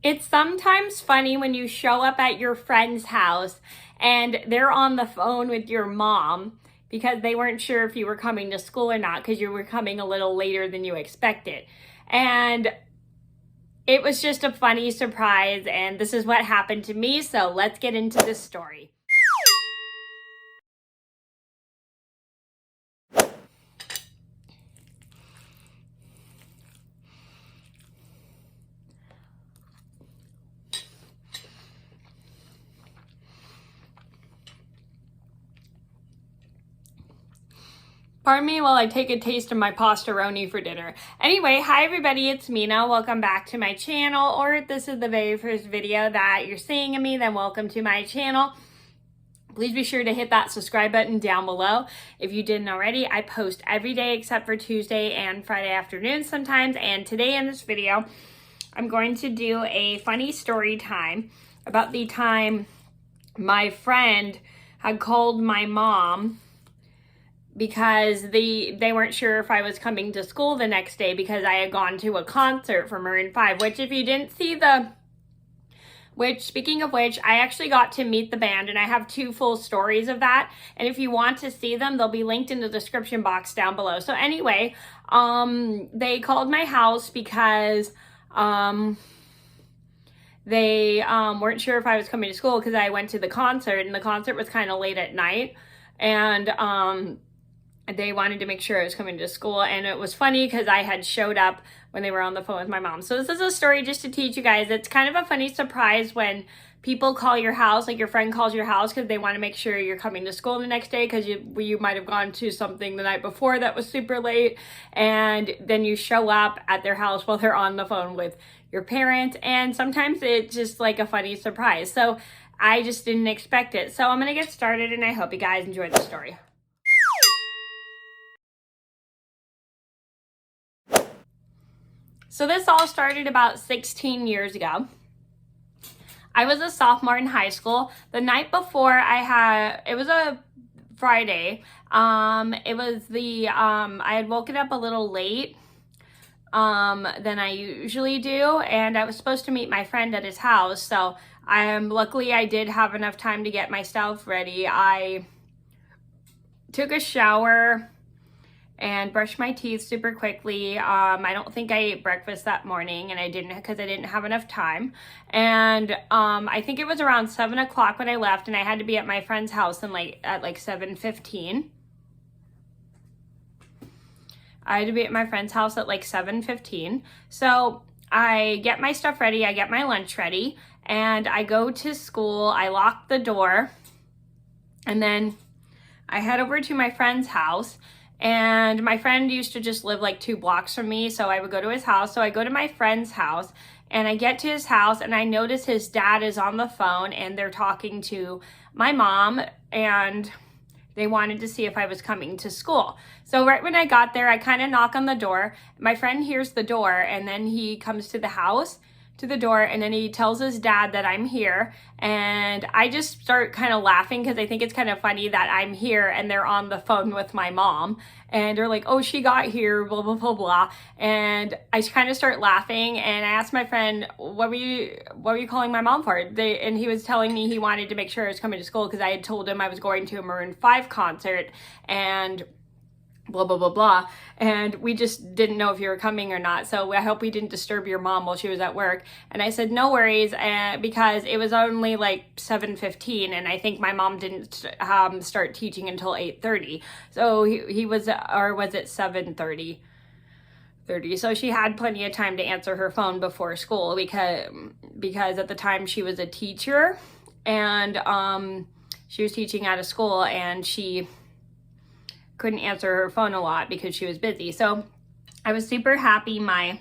It's sometimes funny when you show up at your friend's house and they're on the phone with your mom because they weren't sure if you were coming to school or not because you were coming a little later than you expected. And it was just a funny surprise, and this is what happened to me, so let's get into this story. Pardon me while I take a taste of my pastaroni for dinner. Anyway, hi everybody, it's Mena. Welcome back to my channel, or if this is the very first video that you're seeing of me, then welcome to my channel. Please be sure to hit that subscribe button down below. If you didn't already, I post every day except for Tuesday and Friday afternoons sometimes. And today in this video, I'm going to do a funny story time about the time my friend had called my mom because they weren't sure if I was coming to school the next day because I had gone to a concert for Maroon 5, which if you didn't see speaking of which, I actually got to meet the band and I have 2 full stories of that. And if you want to see them, they'll be linked in the description box down below. So anyway, they called my house because they weren't sure if I was coming to school because I went to the concert and the concert was kind of late at night. And they wanted to make sure I was coming to school, and it was funny because I had showed up when they were on the phone with my mom. So this is a story just to teach you guys. It's kind of a funny surprise when people call your house, like your friend calls your house because they want to make sure you're coming to school the next day because you might have gone to something the night before that was super late, and then you show up at their house while they're on the phone with your parents, and sometimes it's just like a funny surprise. So I just didn't expect it. So I'm going to get started, and I hope you guys enjoy the story. So this all started about 16 years ago. I was a sophomore in high school. The night before it was a Friday. It was I had woken up a little late than I usually do, and I was supposed to meet my friend at his house. So luckily I did have enough time to get myself ready. I took a shower and brushed my teeth super quickly. I don't think I ate breakfast that morning, and I didn't because I didn't have enough time. And I think it was around 7 o'clock when I left, and I had to be at my friend's house at 7:15. I had to be at my friend's house at 7:15. So I get my stuff ready, I get my lunch ready, and I go to school. I lock the door, and then I head over to my friend's house. And my friend used to just live 2 blocks from me, so I would go to his house. So I go to my friend's house, and I get to his house, and I notice his dad is on the phone, and they're talking to my mom, and they wanted to see if I was coming to school. So right when I got there, I kind of knock on the door. My friend hears the door, and then he comes to the door, and then he tells his dad that I'm here, and I just start kind of laughing because I think it's kind of funny that I'm here and they're on the phone with my mom, and they're like, oh, she got here, blah, blah, blah, blah. And I kind of start laughing, and I asked my friend, what were you calling my mom for? And he was telling me he wanted to make sure I was coming to school because I had told him I was going to a Maroon 5 concert, and blah, blah, blah, blah. And we just didn't know if you were coming or not. So I hope we didn't disturb your mom while she was at work. And I said, no worries, because it was only 7:15. And I think my mom didn't start teaching until 8:30. So he was, or was it 7:30? So she had plenty of time to answer her phone before school because at the time she was a teacher, and she was teaching out of school, and she couldn't answer her phone a lot because she was busy. So I was super happy my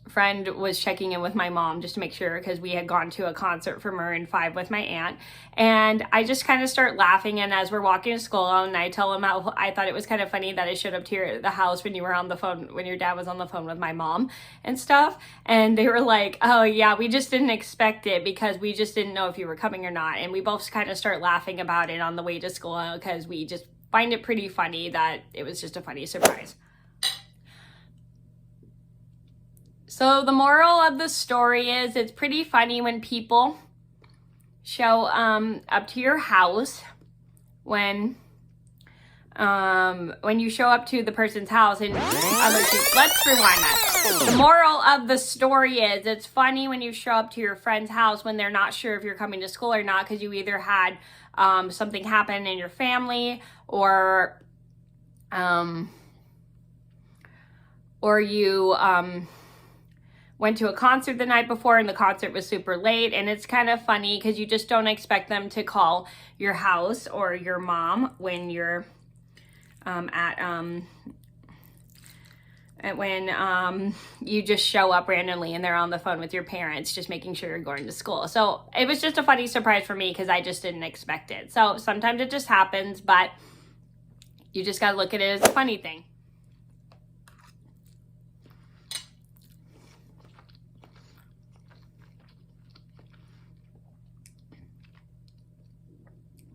friend was checking in with my mom just to make sure, because we had gone to a concert for Maroon 5 with my aunt. And I just kind of start laughing, and as we're walking to school, and I tell him how I thought it was kind of funny that I showed up to the house when you were on the phone, when your dad was on the phone with my mom and stuff. And they were like, oh yeah, we just didn't expect it because we just didn't know if you were coming or not. And we both kind of start laughing about it on the way to school because we just find it pretty funny that it was just a funny surprise. So the moral of the story is it's pretty funny when people show up to your house when you show up to the person's house and let's rewind that. The moral of the story is it's funny when you show up to your friend's house when they're not sure if you're coming to school or not, because you either had something happen in your family or you went to a concert the night before and the concert was super late, and it's kind of funny because you just don't expect them to call your house or your mom when you're when you just show up randomly and they're on the phone with your parents just making sure you're going to school. So it was just a funny surprise for me because I just didn't expect it. So sometimes it just happens, but you just gotta look at it as a funny thing.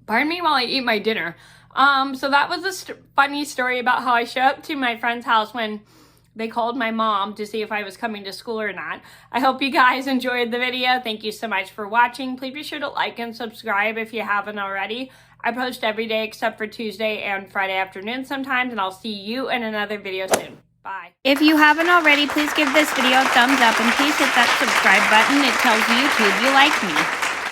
Pardon me while I eat my dinner. So that was a funny story about how I showed up to my friend's house when they called my mom to see if I was coming to school or not. I hope you guys enjoyed the video. Thank you so much for watching. Please be sure to like and subscribe if you haven't already. I post every day except for Tuesday and Friday afternoon sometimes, and I'll see you in another video soon. Bye. If you haven't already, please give this video a thumbs up and please hit that subscribe button. It tells YouTube you like me.